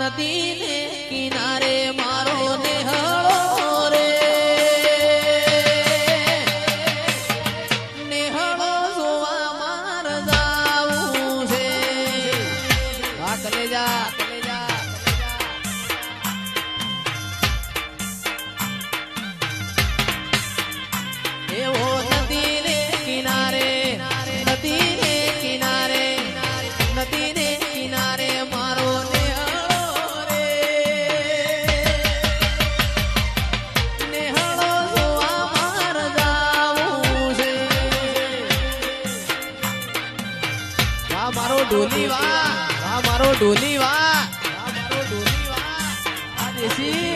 નદી ને કિનારે મારો નેહળો રે નેહળો જોવા માર જાવું છે આ કલેજા એવો નદી ને કિનારે નદી ને કિનારે નદી ને કિનારે મારો નેહળો રે નેહળો જોવા માર જાવું છે વાહ મારો ઢોલી વાહ મારો ઢોલી વાહ મારો ઢોલી વાહ આ દેશી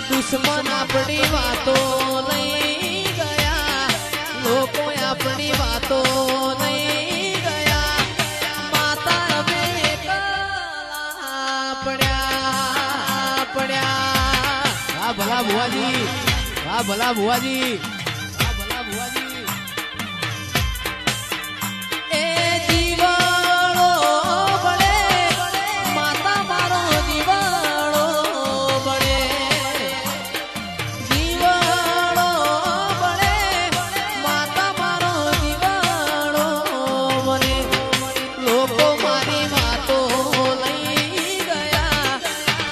દુશ્મન આપણી વાતો લઈ ગયા લોકો આપણી વાતો લઈ ગયા માતા અમે પડ્યા વાહ ભલા ભુવાજી વાહ ભલા ભુવાજી એ જીવાળો બળે માતા મારો જીવાળો બળે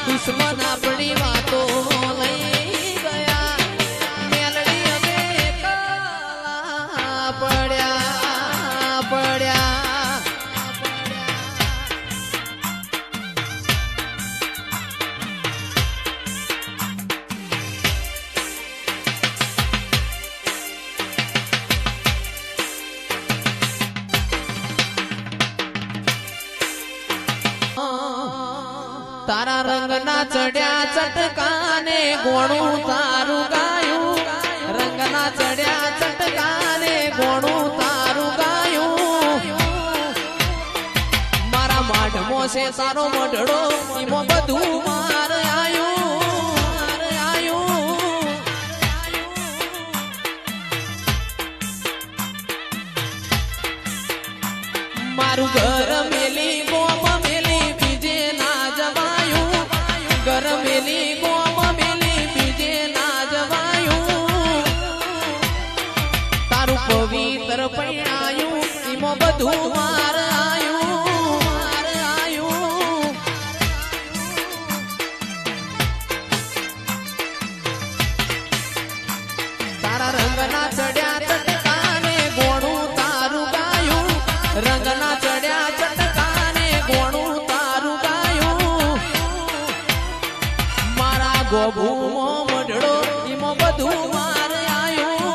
દુશ્મન આપણી વાતો લઈ ગયા મેલડી અમે એકલા પડ્યા તારા રંગના ચડ્યા ચટકાને ગોણું તારું ગાયું રંગના ચડ્યા ચટકાને ગોણું તારું ગાયું મારા માઢમો છે તારો મઢડો એમાં બધું માર આયું મારું ઘર મેલી ગોમ મેલી બીજે ના જવાયું ઘર મેલી ગોમ મેલી બીજે ના જવાયું તારું પવિત્ર પૈણાયું એમાં બધું માર આયું તારા રંગના ચડ્યા ચટકાને ગોણું તારું ગાયું રંગના ચડ્યા ચટકાને ગોણું તારું ગાયું મારા ગોભુમો મઢડો એમાં બધું માર આયું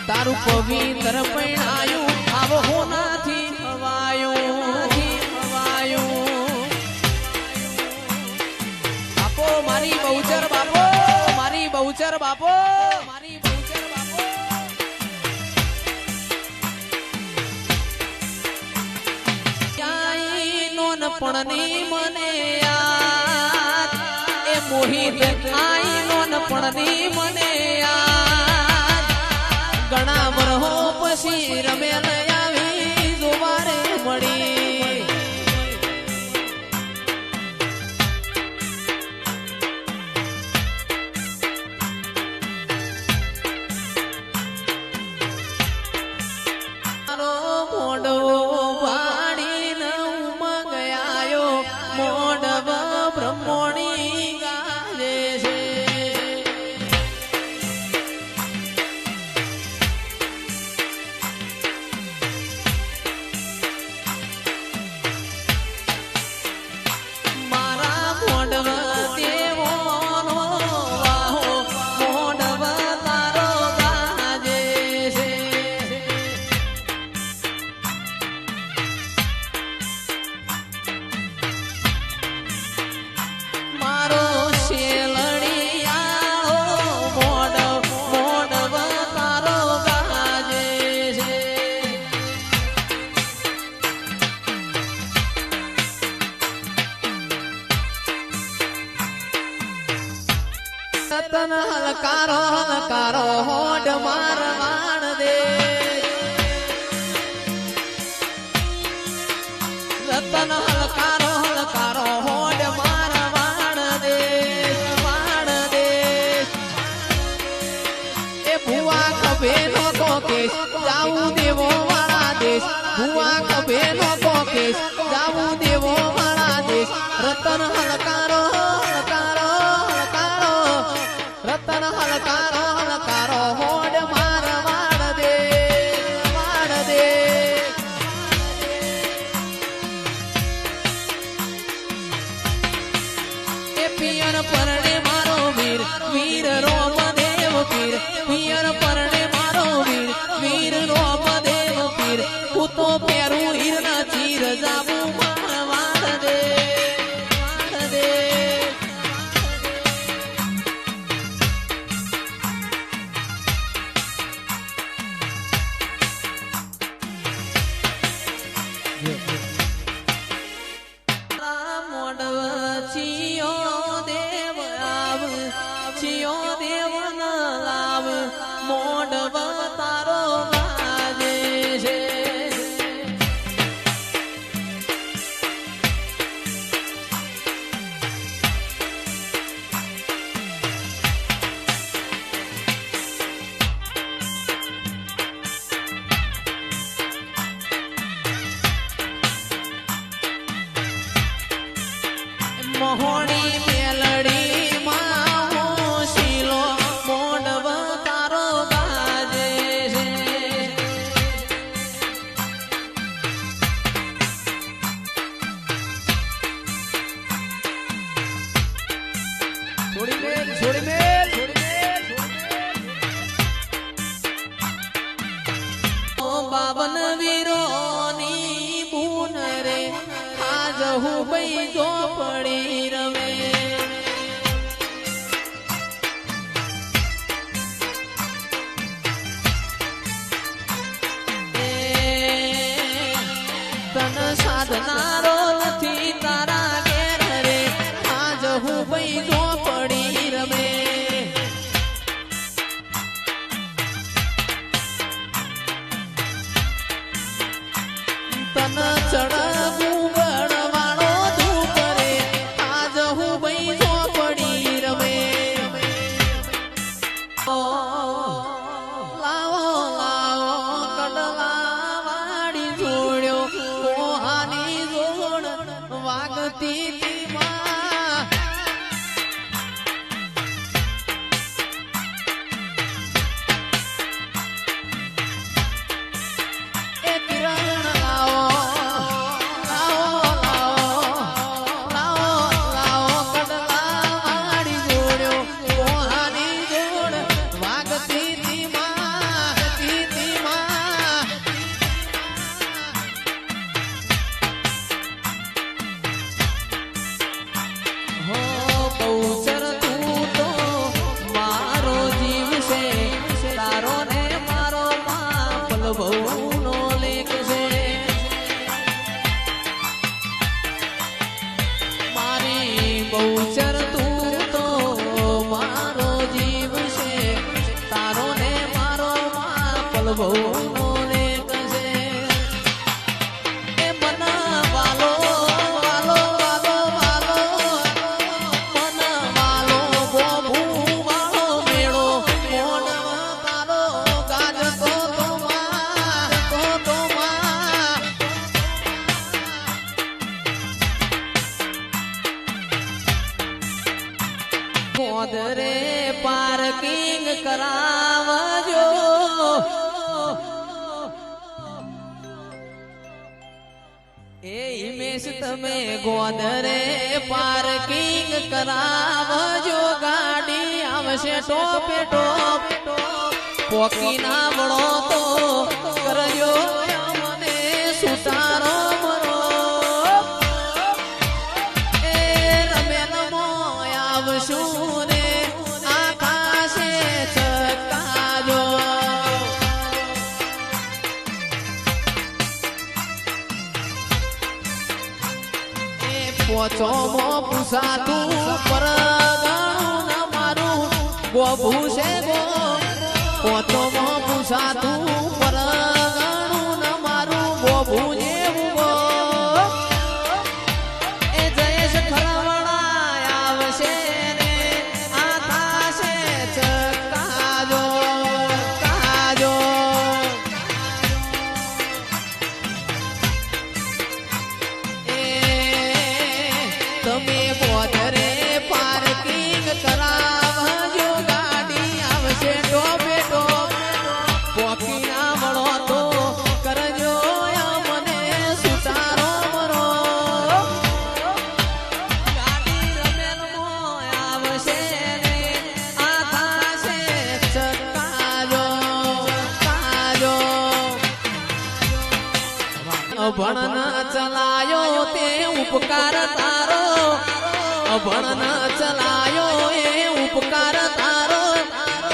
તારું પવિત્ર પૈણાયું આવો હોનાથી હવાયું બાપો મારી બહુચર બાપો મારી બહુચર બાપો મારી બહુચર બાપો ક્યાંય નોનપણની મને યાદ એ મોહિત આઈ નોનપણની મને યાદ ઘણા વરહો પછી રમેલ આવી જોવારે મળી મોડવો વાડીને ઉમગાયો મોડવ બ્રહ્મણી ગાજે છે હલકારો હોડ મારવાણ દે રતન હલકારો હલકારો હોડ મારવાણ દે વાણ દે એ ભુવા ખભે નો કોકેશ જાવું દેવો વાળા દેશ ભુવા ખભે નો કોકેશ જાવું દેવો વાળા દેશ રતન હલકારો હલકારો હલકારો રતન હલકારો હલકારો હોડ મારવાણ દે વાણ દે એ પિયર પરણે મારો વીર વીર રોમ દેવ પીર પિયર પરણે મારો વીર વીર રોમ દેવ પીર હું તો પેરું હીરના ચીર જાવું મારવાણ દે વાણ દે મોડવ ચિયો દેવ આવ ચિયો દેવ ન લાવ મોડવ તારો વાજે છે મોહણી મેલડી માં હું શીલો મોડવ તારો ગાજે છે છોડી મેલ છોડી મેલ ઓ બાવન વીરોની બુન રે આજ હું બઈ જો પડી રમે તન સાધનારો નથી તારા ઘેર રે આજ હું બઈ જો પડી રમે તન ચડવું ગણવાળો ધૂપ રે આજ હું બઈ જો પડી રમે લાવો લાવો કડલા વાડી જોડ્યો કોહાની જોડ વાગતી માં એ કિરણ લાવો લાવો લાવો લાવો કડલા વાડી જોડ્યો કોહાની જોડ વાગતી માં હો બહુચર તું તો મારો જીવ છે તારો ને મારો પાપલ બહુનો લેખ છે મારી બહુચર તું તો મારો જીવ છે તારો ને મારો પાપલ બહુનો લેખ છે એ મન વાલો વાલો વાલો વાલો મન વાલો ગોભુ વાળો મેળો મોડવ તારો ગાજતો તો માં મોદરે પાર્કિંગ કરાવજો એ હિમેશ તમે ગોદરે પાર્કિંગ કરાવજો ગાડી આવશે ટોપે ટોપ પોકી ના વળો તો કરજો મને સુતારો મરો એ રમેલ મોય આવશું ને આકાશે ચકાજો એ પોચો મો પૂછાતું પર ગણું ન મારું ગોભુ છે ગો પોતોમાં પૂછાતું પરગણું ન મારું બોભું જેવું એ જયેશ ખરવડા આવશે રે આ થાશે ચકાજો કાજો એ તમે બોધરે પાર્કિંગ કરાવજો ગાડી આવશે ટોપે ટોપ પોકી ના મળો તો કરજો મને સુતારો મરો ગાડી રમેલમો આવશે રે આ થાશે ચકાજો કાજો અભણ ચલાયો તે ઉપકાર તારો અભણ ચલાયો એ ઉપકાર તારો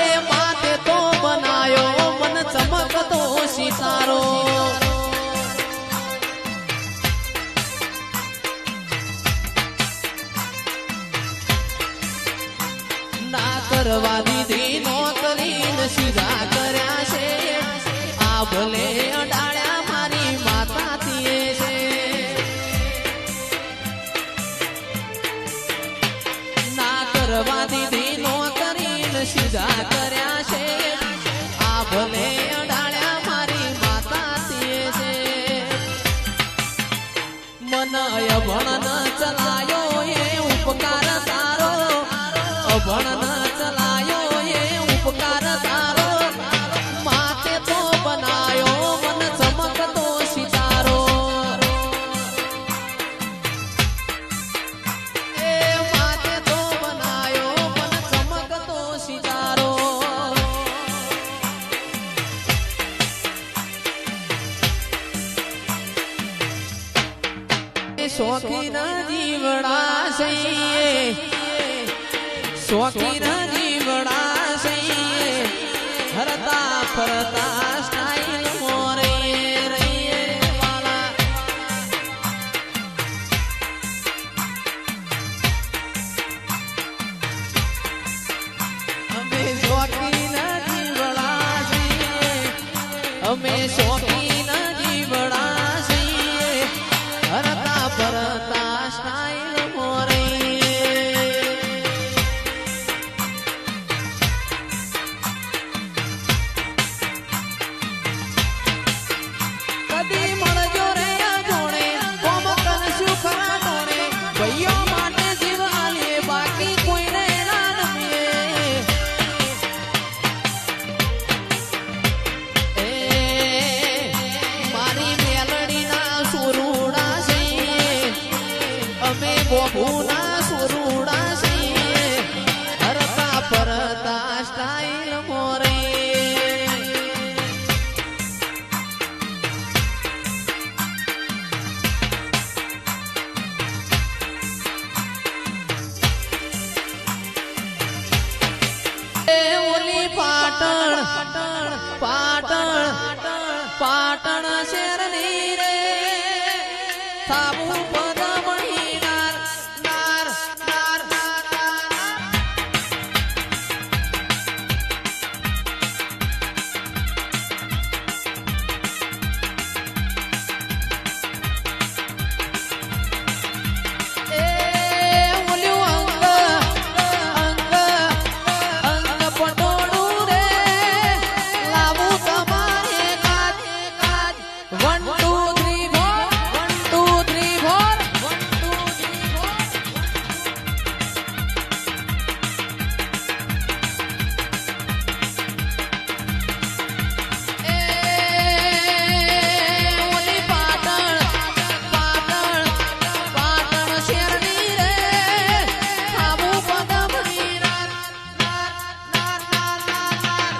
એ માતે તો બનાયો મન ચમકતો સિતારો ના કરવા દીધી નોકરી સીધા કર્યા છે આ ભલે અડાળ્યા મારી માતા થીએ છે ના કરવા દીધી નોકરી સીધા કર્યા છે આ ભલે અડાળ્યા મારી માતા થીએ છે મન અભણ ન ચલાયો એ ઉપકાર તારો અભણ ન ચલાયો એ ઉપકાર તારો માતે તો બનાયો મન ચમકતો સિતારો એ માતે તો બનાયો મન ચમકતો સિતારો શોખીન જીવડા સહીએ શોખીન જીવડા સહીએ હરતા ફરતા સ્ટાઈલ મોરે રહીએ વાલા અમે શોખીન જીવડા સહીએ અમે શોખીન જીવડા સહીએ હરતા ફરતા સ્ટાઈલ મોરે કદી મળજો રે જોડે કોમ કરશું ખરા ટોણે ભાઈઓ માટે જીવ આલીએ બાકી કોઈને ના નમીએ એ મારી મેલડીના સુરુડા છીએ અમે બોભુના સુરુડા છીએ હરતા ફરતા સ્ટાઈલ મોરે ઓલી પાટણ પાટણ પાટણ શેરની રે થાવું પદમણી નાર નાર નાર એ ઓલ્યું અંગ અંગ પટોળું રે લાવું તમારે કાજ કાજ 1 2 3 4 1 2 3 4 1 2 3 4 એ ઓલી પાટણ પાટણ પાટણ શેરની રે થાવું પદમણી નાર નાર નાર નાર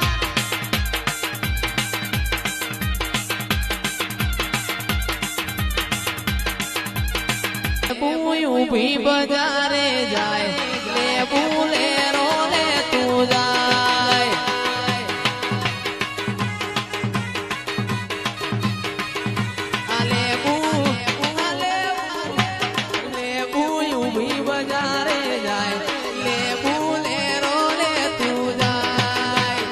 ઊભી બજારે જાય લે બુલેરો લે તું જાય આ લેબુ ઊભી બજારે જાય લે બુલેરો લે તું જાય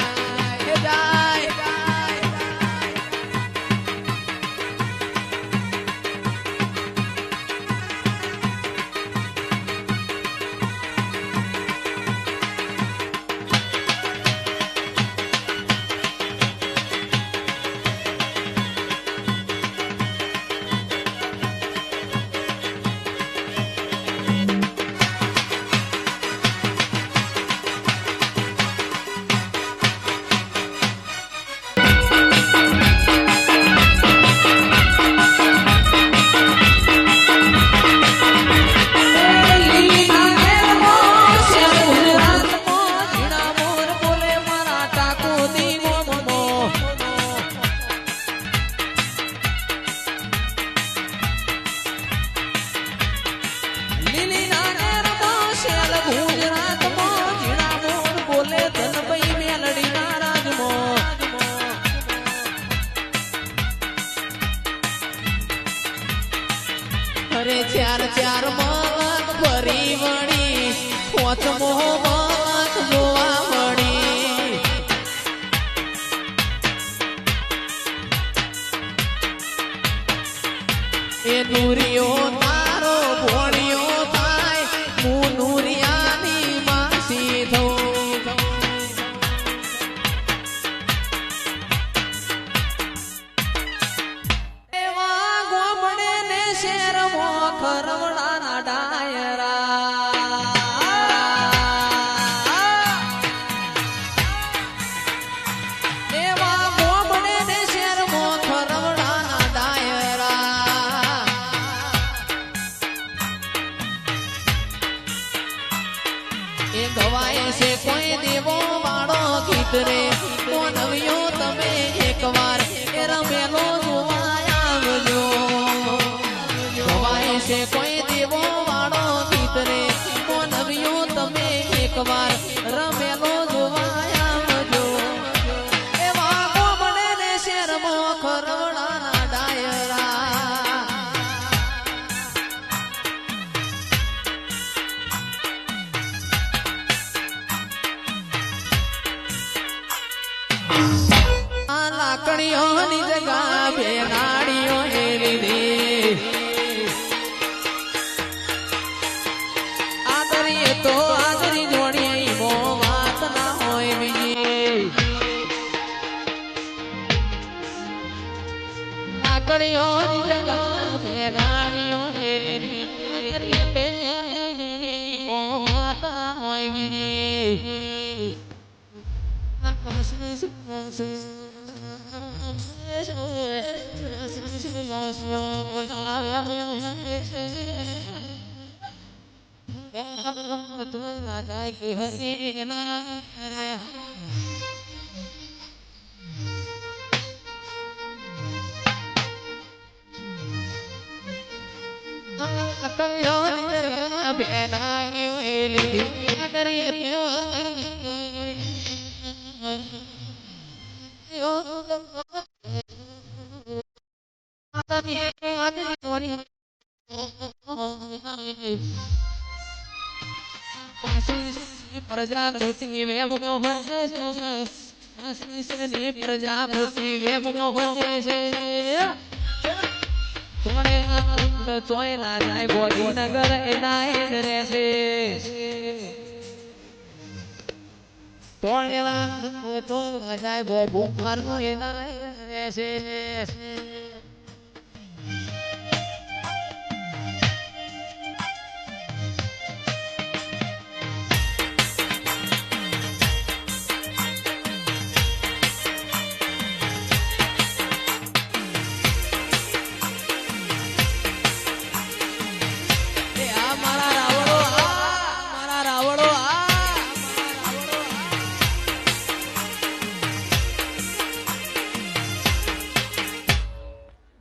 અરે ચાર ચાર મલક ફરી વળી પોચમો મલક જોવા મળી એ દુરિયો તારો ભોળિયો થાય હું નુરિયાની માસી થઉં એવા ગોમડે ને શેરમાં ખરવડાના ડાયરા એવા ગોમડે ને શેરમાં ખરવડાના ડાયરા એ ગવાય છે કોઈ દેવો વાળો ગીત રે તો નવ્યો તમે એકવાર એ રમેલો જોવા આવજો ગવાય છે કોઈ દેવો વાળો ગીત રે તો નવ્યો તમે એકવાર રમેલો જોવા આવજો એવા ગોમડે ને શેરમાં ખરવડાના ડાયરા આ લાકડીઓની જગા બેનાડીઓ લીધી આદરીએ તો આદરી જોડી મો વાત ના હોય બીજી લાકડીઓની જગા બેનાડીઓ લીધી મો વાત ના હોય બીજી પ્રજાપતિ ચોયલા જાય બોડી નગર એના રહેશે ચોયલા તો જાય ભૂખ એના રહેશે